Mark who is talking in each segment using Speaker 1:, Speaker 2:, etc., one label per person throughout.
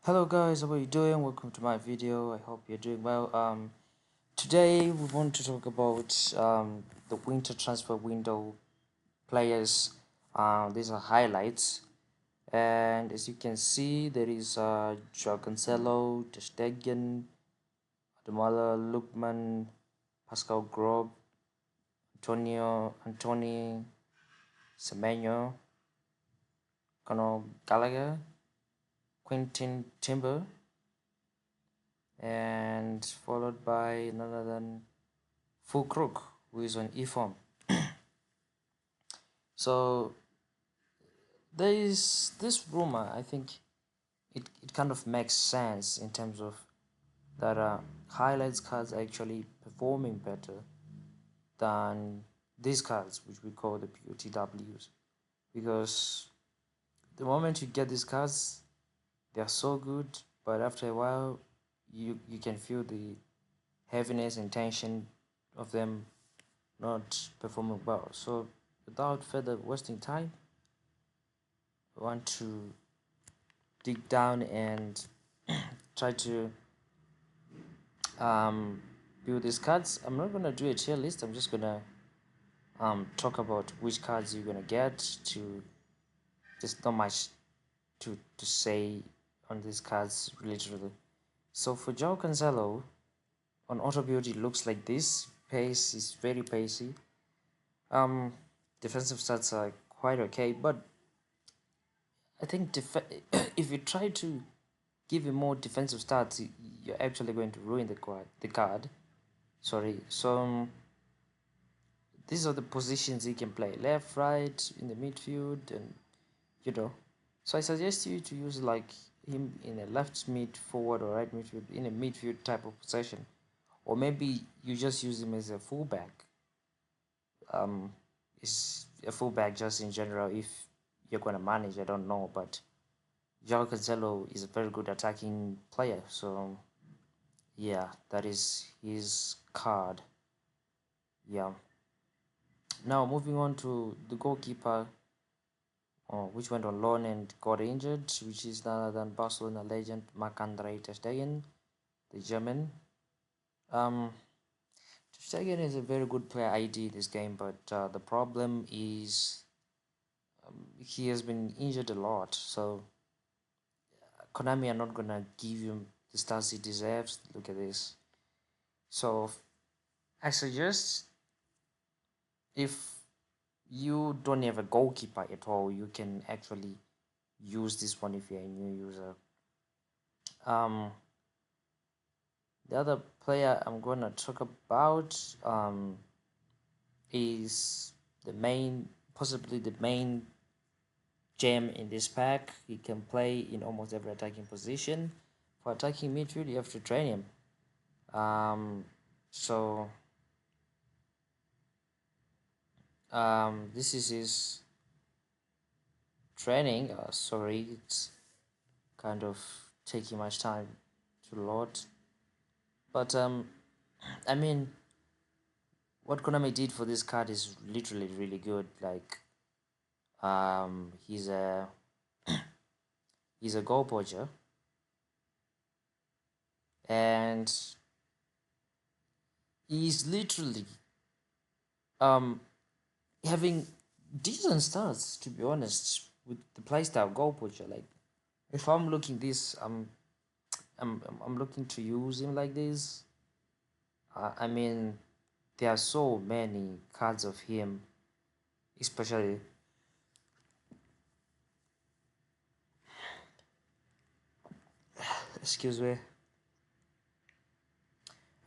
Speaker 1: Hello guys, how are you doing? Welcome to my video. I hope you're doing well. Today we want to talk about the winter transfer window players. These are highlights, and as you can see, there is Joao Cancelo, Ter Stegen, Ademola Lookman, Pascal Grob, Anthony Semenyo, Conor Gallagher, Quentin Timber, and followed by none other than Full Crook, who is on E form. So there is this rumor. I think it kind of makes sense in terms of that highlights cards are actually performing better than these cards, which we call the POTWs, because the moment you get these cards, they are so good, but after a while, you can feel the heaviness and tension of them not performing well. So without further wasting time, I want to dig down and try to um, build these cards. I'm not gonna do a tier list. I'm just gonna talk about which cards you're gonna get. To There's not much to say on these cards literally. So for Joao Cancelo, on auto build it looks like this. Pace is very pacey. Um, Defensive stats are quite okay, but I think if you try to give him more defensive stats, you're actually going to ruin the card. Sorry. So these are the positions he can play: left, right, in the midfield, and you know. So I suggest you to use like him in a left mid forward or right midfield, in a midfield type of position, or maybe you just use him as a fullback. Is a fullback just in general if you're gonna manage. I don't know, but Joao Cancelo is a very good attacking player. So yeah, that is his card. Yeah. Now moving on to the goalkeeper, which went on loan and got injured, which is none other than Barcelona legend Marc-Andre Ter Stegen, the German. Ter Stegen is a very good player ID in this game, but the problem is he has been injured a lot. So Konami are not gonna give him the stars he deserves. Look at this. So I suggest, if you don't have a goalkeeper at all, you can actually use this one if you're a new user. Um, the other player I'm gonna talk about is possibly the main gem in this pack. He can play in almost every attacking position. For attacking midfield, you have to train him. So this is his training. Sorry, it's kind of taking much time to load. But I mean, what Konami did for this card is literally really good. Like, he's a he's a goal poacher, and he's literally um having decent stats, to be honest, with the playstyle goal poacher. Like, if I'm looking this, I'm looking to use him like this. I mean, there are so many cards of him, especially excuse me.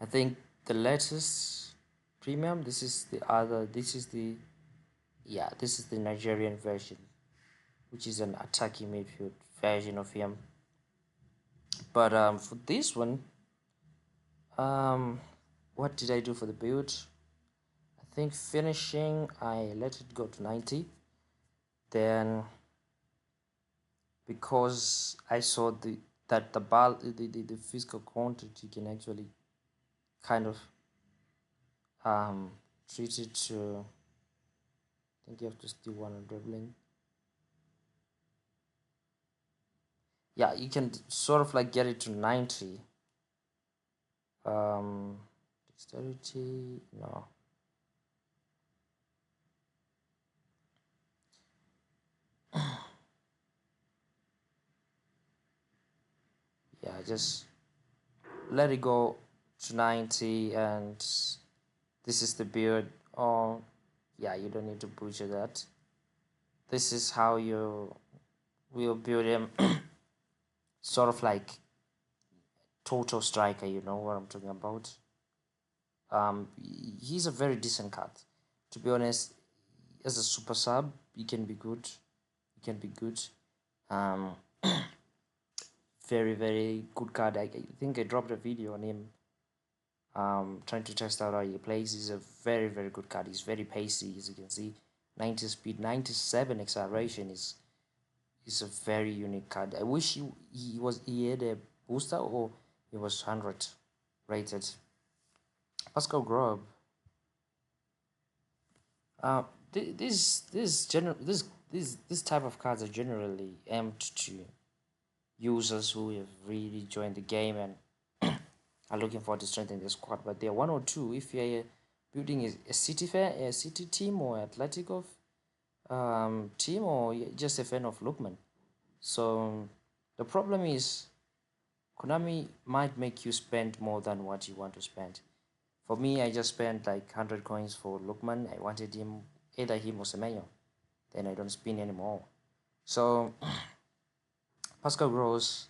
Speaker 1: I think the latest premium. This is the other. This is the Yeah. This is the Nigerian version, which is an attacking midfield version of him. But for this one, what did I do for the build? I think finishing, I let it go to 90. Then, because I saw that the physical quantity can actually kind of um treat it to, I think you have to steal one on dribbling. yeah, you can sort of like get it to 90. um Dexterity, no. Yeah, just let it go to 90, and this is the build. Oh, yeah, you don't need to butcher that. This is how you will build him. Sort of like total striker, you know what I'm talking about. He's a very decent card, to be honest. As a super sub, he can be good. He can be good. um Very, very good card. I think I dropped a video on him, trying to test out how he plays. He's a very, very good card. He's very pacey, as you can see. 90 speed, 97 acceleration is a very unique card. I wish he had a booster, or he was 100 rated. Pascal Grob. Uh, this type of cards are generally aimed to users who have really joined the game and are looking forward to strengthening the squad. But there are one or two. If you're building a city team or Atletico team, or you're just a fan of Lookman. So the problem is Konami might make you spend more than what you want to spend. For me, I just spent like 100 coins for Lookman. I wanted him, either him or Semenyo. Then I don't spin anymore. So Pascal Gross,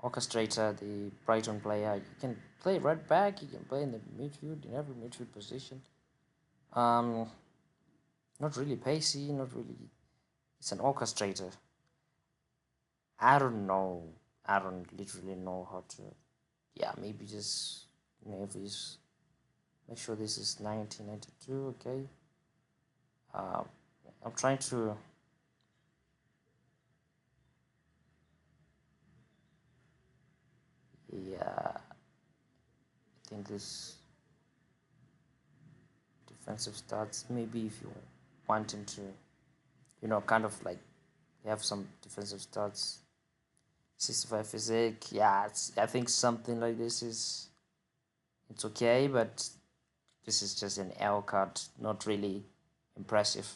Speaker 1: orchestrator, the Brighton player, you can play right back, you can play in the midfield, in every midfield position. Um, Not really pacey, not really. It's an orchestrator. I don't know. I don't literally know how to. Yeah, maybe just Navies. Make sure this is 1992. Okay. Uh, I'm trying to. Yeah, I think this defensive stats. Maybe if you want him to, kind of like have some defensive stats. 65 physique. Yeah, I think something like this is. It's okay, but this is just an L card, not really impressive.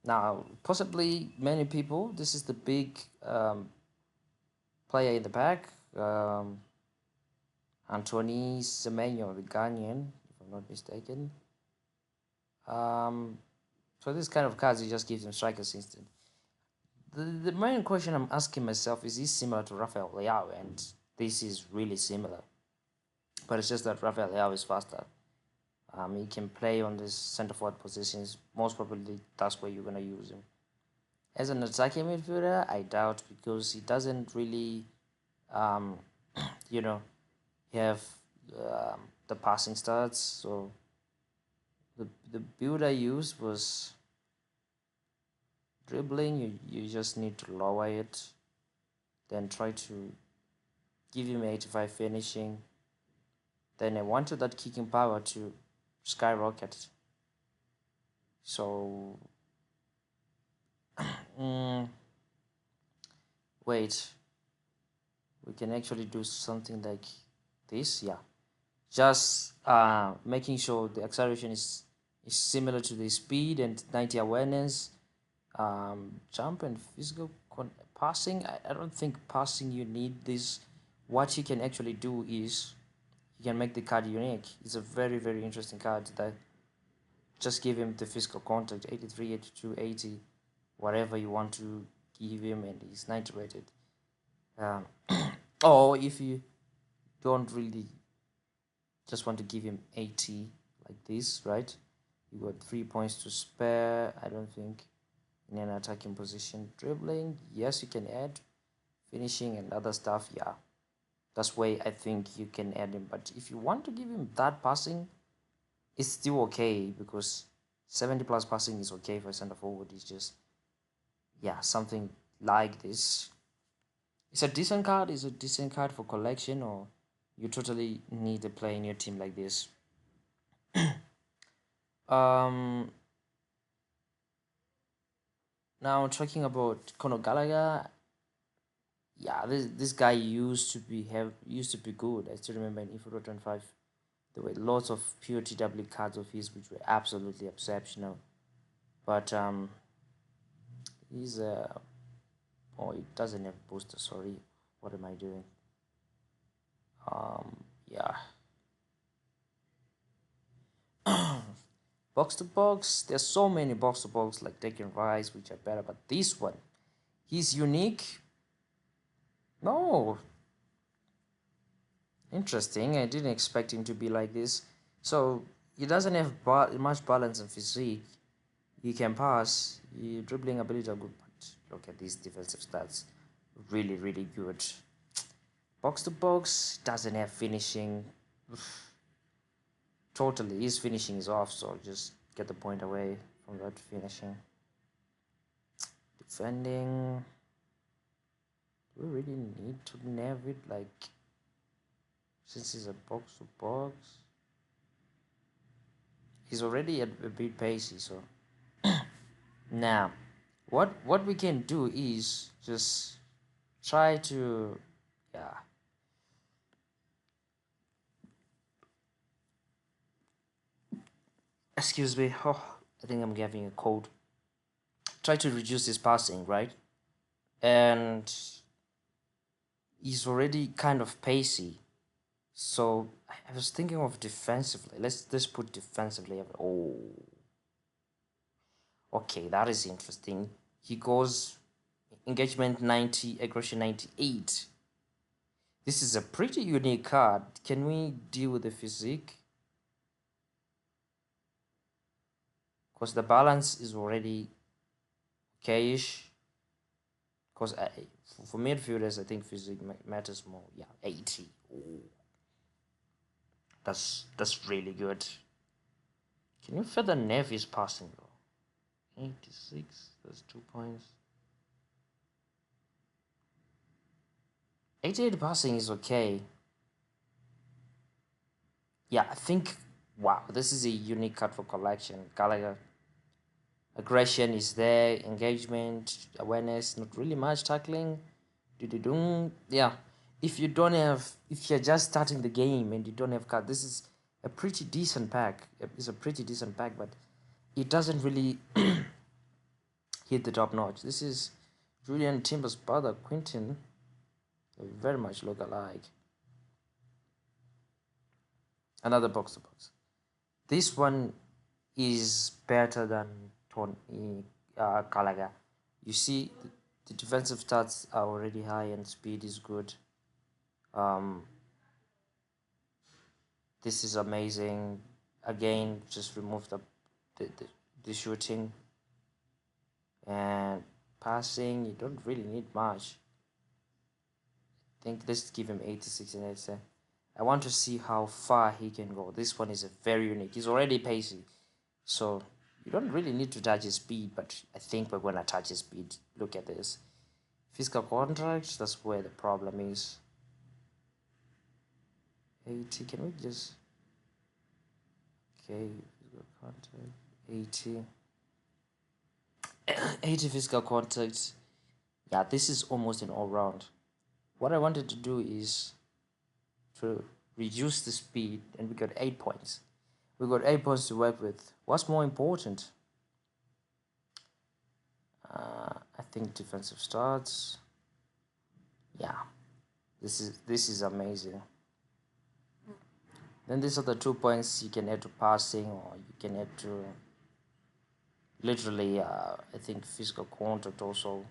Speaker 1: Now, possibly many people, this is the big player in the back, Anthony Semenyo, the Ghanaian, if I'm not mistaken. Um, so this kind of cards, you just give them strikers instant. The main question I'm asking myself is this similar to Rafael Leao? And this is really similar. But it's just that Rafael Leao is faster. He can play on the center forward positions. Most probably that's where you're gonna use him. As an attacking midfielder, I doubt, because he doesn't really, um, you know, have the passing stats. So the build I used was dribbling. You just need to lower it, then try to give him 85 finishing. Then I wanted that kicking power to skyrocket. So mm, wait, we can actually do something like this. Yeah, just making sure the acceleration is similar to the speed, and 90 awareness, jump and physical passing. I don't think passing you need this. What you can actually do is you can make the card unique. It's a very, very interesting card that just give him the physical contact 83, 82, 80, whatever you want to give him, and he's 90 rated. um, or if you don't really just want to give him 80 like this, right? You got 3 points to spare. I don't think in an attacking position. Dribbling, yes, you can add. Finishing and other stuff, yeah, that's way I think you can add him. But if you want to give him that passing, it's still okay, because 70 plus passing is okay for center forward. It's just, yeah, something like this. It's a decent card. It's a decent card for collection, or you totally need a player in your team like this. um Now talking about Conor Gallagher, Yeah, this guy used to be good. I still remember in efootball 25 there were lots of pure TW cards of his which were absolutely exceptional. But he's oh, it doesn't have booster. Sorry, what am I doing? Yeah. Box to box, there's so many box to box like Deccan Rise which are better, but this one, he's unique. No, interesting. I didn't expect him to be like this. So he doesn't have much balance and physique. He can pass. His dribbling ability are good, but look at these defensive stats. Really, really good. Box to box doesn't have finishing. Totally, his finishing is off. So just get the point away from that finishing. Defending. Do we really need to nav it like since he's a box to box? He's already a bit pacey, so now what we can do is just try to yeah. Excuse me. Oh, I think I'm having a cold. Try to reduce his passing, right? And he's already kind of pacey. So I was thinking of defensively. Let's put defensively. Oh, okay, that is interesting. He goes engagement 90, aggression 98. This is a pretty unique card. Can we deal with the physique? Because the balance is already okayish. Because for midfielders, I think physique matters more. Yeah, 80. Ooh. That's really good. Can you further Nevis passing though? 86. That's 2 points. 88 passing is okay. Yeah, I think. Wow, this is a unique card for collection. Gallagher. Aggression is there, engagement, awareness, not really much tackling. Yeah. If you're just starting the game and you don't have card, this is a pretty decent pack. It's a pretty decent pack, but it doesn't really hit the top notch. This is Julian Timber's brother, Quinton. They very much look alike. Another box to box. This one is better than Tony Gallagher. You see, the defensive stats are already high and speed is good. This is amazing. Again, just remove the, the, the shooting and passing. You don't really need much. I think let's give him 86 and 87. I want to see how far he can go. This one is a very unique. He's already pacey. So you don't really need to touch his speed, but I think we're going to touch his speed. Look at this. Physical contract, that's where the problem is. 80, can we just... Okay, physical contact, 80. 80 physical contact. Yeah, this is almost an all-round. What I wanted to do is to reduce the speed, and we got 8 points. We got 8 points to work with. What's more important? I think defensive starts. Yeah, this is amazing. Then these are the 2 points you can add to passing, or you can add to literally I think physical contact also,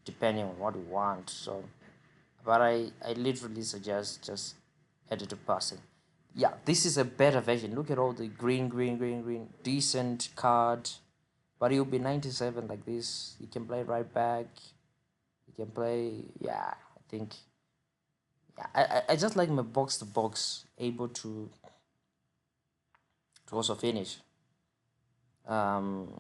Speaker 1: depending on what you want. So but I literally suggest just add it to passing. Yeah, this is a better version. Look at all the green, decent card, but you'll be 97 like this. You can play right back, you can play, yeah, I think, yeah, I just like my box to box able to also finish. And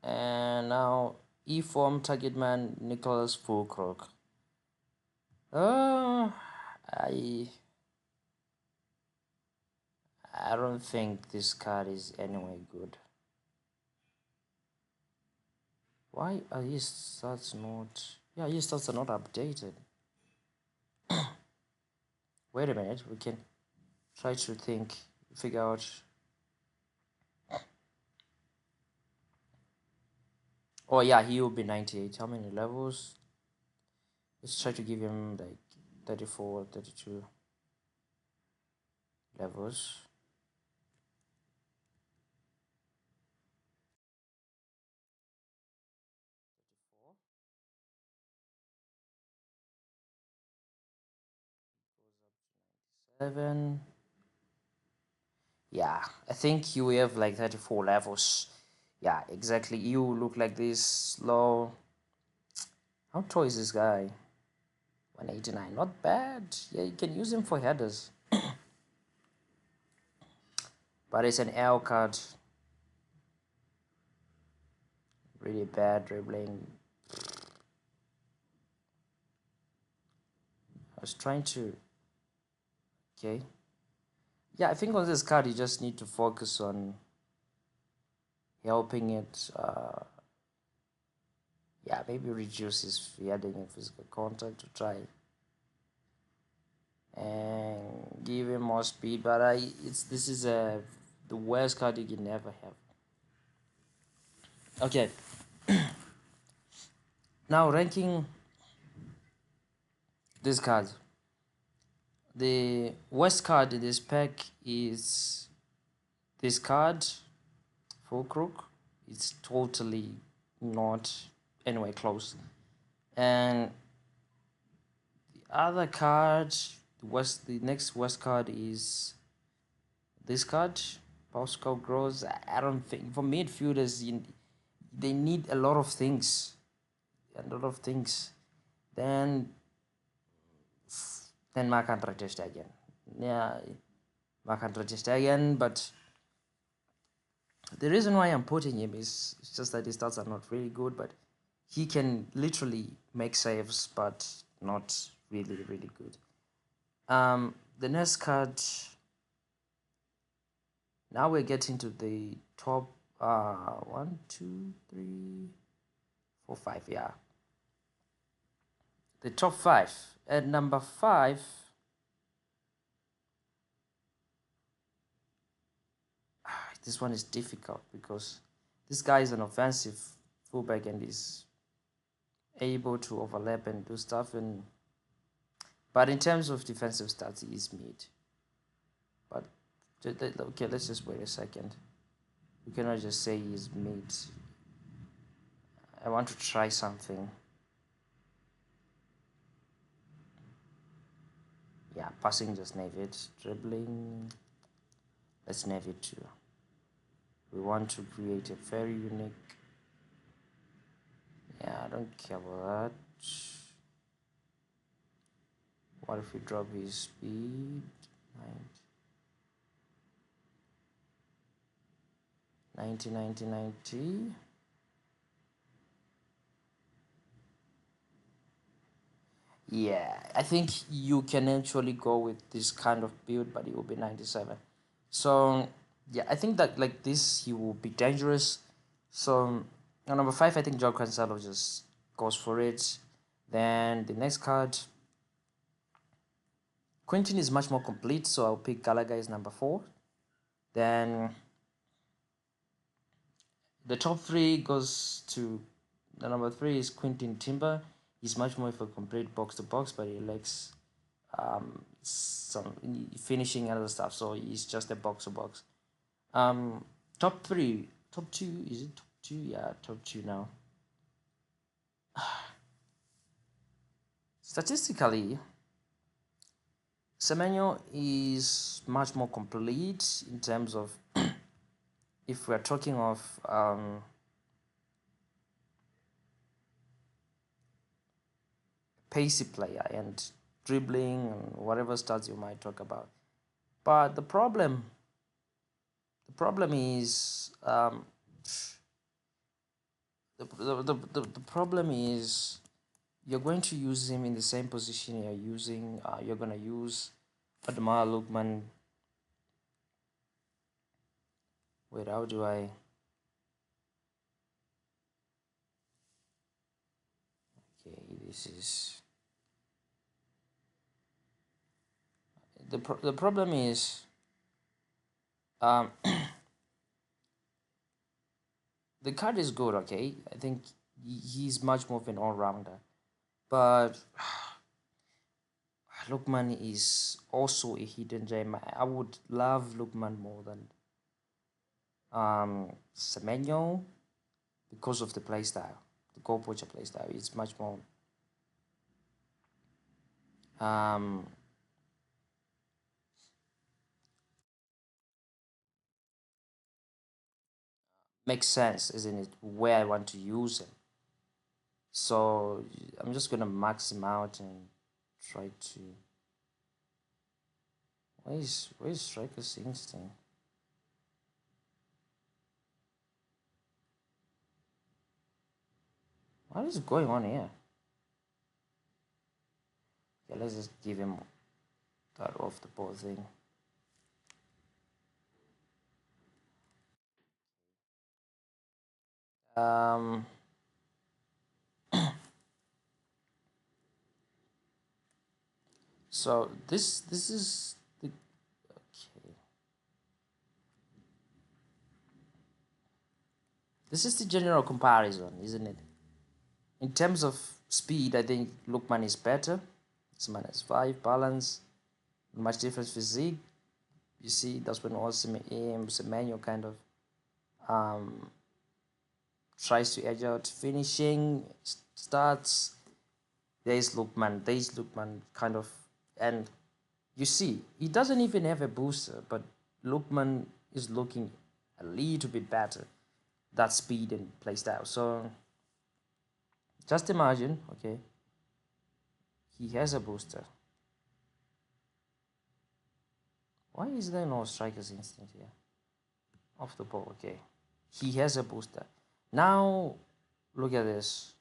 Speaker 1: now E-form target man Nicholas Fulcrook. I don't think this card is anyway good. Why are his stats not? Yeah, his stats are not updated. Wait a minute, we can try to figure out. Oh yeah, he will be 98. How many levels? Let's try to give him like 34, 32 levels. Seven. Yeah, I think you have like 34 levels. Yeah, exactly. You look like this low. How tall is this guy? 189. Not bad. Yeah, you can use him for headers. But it's an L card. Really bad dribbling. I was trying to. Okay. Yeah, I think on this card you just need to focus on helping it. Yeah, maybe reduce his heading and physical contact to try and give him more speed. But this is the worst card you can ever have. Okay, now ranking this card. The worst card in this pack is this card, Full Crook. It's totally not anywhere close. And the other card, the next worst card is this card, Pascal Gross. I don't think for midfielders they need a lot of things, a lot of things. Then Mark Andre Ter Stegen. Yeah, Mark Andre Ter Stegen. But the reason why I'm putting him is it's just that his stats are not really good, but he can literally make saves, but not really really good. The next card. Now we're getting to the top one, two, three, four, five. Yeah, the top five. At number five, this one is difficult because this guy is an offensive fullback and is able to overlap and do stuff. And but in terms of defensive stats, he is mid. But okay, let's just wait a second. We cannot just say he's mid. I want to try something. Yeah, passing just nave it. Dribbling, let's nave it too. We want to create a very unique. Yeah, I don't care about that. What if we drop his speed? 90, 90, 90. Yeah, I think you can actually go with this kind of build, but it will be 97. So, yeah, I think that like this, he will be dangerous. So, on number 5, I think Joe Cancelo just goes for it. Then the next card, Quentin is much more complete, so I'll pick Gallagher as number 4. Then the top 3 goes to the number 3 is Quentin Timber. He's much more of a complete box to box, but he lacks some finishing and other stuff, so he's just a box to box. Top 3, top 2, is it top 2? Yeah, top 2 now. Statistically, Semenyo is much more complete in terms of if we're talking of pacey player and dribbling and whatever stats you might talk about. But the problem is the problem is you're going to use him in the same position you're going to use Adama Lukman. Wait, how do I This is the problem is um the card is good. Okay, I think he's much more of an all rounder, but Lukman is also a hidden gem. I would love Lukman more than Semenyo because of the playstyle. The goal poacher playstyle is much more um, makes sense, isn't it? Where I want to use him. So I'm just gonna max him out and try to. Where is Striker's Instinct? What is going on here? Yeah, let's just give him that off the ball thing. Um, so this is the okay. This is the general comparison, isn't it? In terms of speed, I think Lukman is better. It's -5 balance, much different physique. You see, that's when also Semenyo kind of um, tries to edge out finishing, starts. There is Lukman kind of, and you see, he doesn't even have a booster, but Lukman is looking a little bit better. That speed and playstyle. So just imagine, okay, he has a booster. Why is there no striker's instinct here? Off the ball, okay. He has a booster. Now, look at this.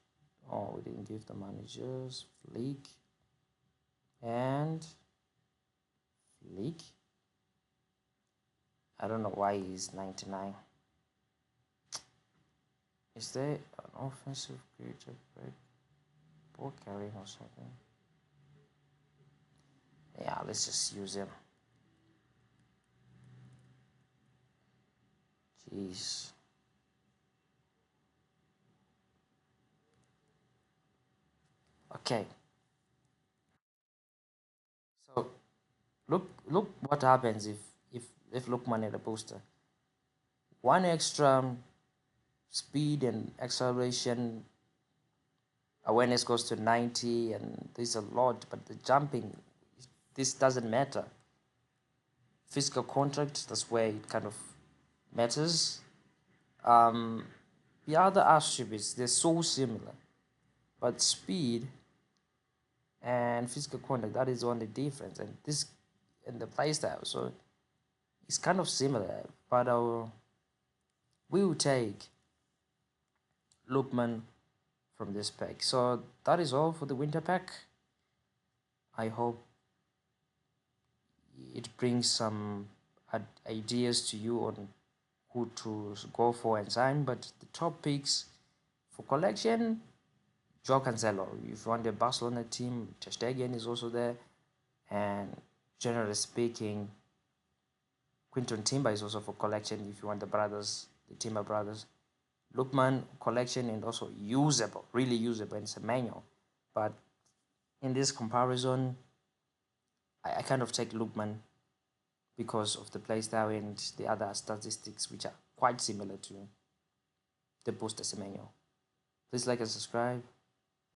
Speaker 1: Oh, we didn't give the managers flick and flick. I don't know why he's 99. Is there an offensive creature break ball carrying or something? Yeah, let's just use him. Jeez. Okay. So look what happens if Lukman had a booster. One extra speed and acceleration, awareness goes to 90, and there's a lot, but the jumping, this doesn't matter. Physical contact, that's where it kind of matters. um the other attributes, they're so similar, but speed and physical contact, that is only difference, and this and the playstyle, so it's kind of similar, but we will take Lukman from this pack. So that is all for the winter pack. I hope it brings some ideas to you on who to go for and sign. But the top picks for collection, Joao Cancelo. If you want the Barcelona team, Ter Stegen is also there. And generally speaking, Quinton Timber is also for collection if you want the brothers, the Timber brothers. Lukman collection and also usable, really usable, and it's a manual. But in this comparison, I kind of take Lukman because of the playstyle and the other statistics, which are quite similar to the booster Semenyo. Please like and subscribe.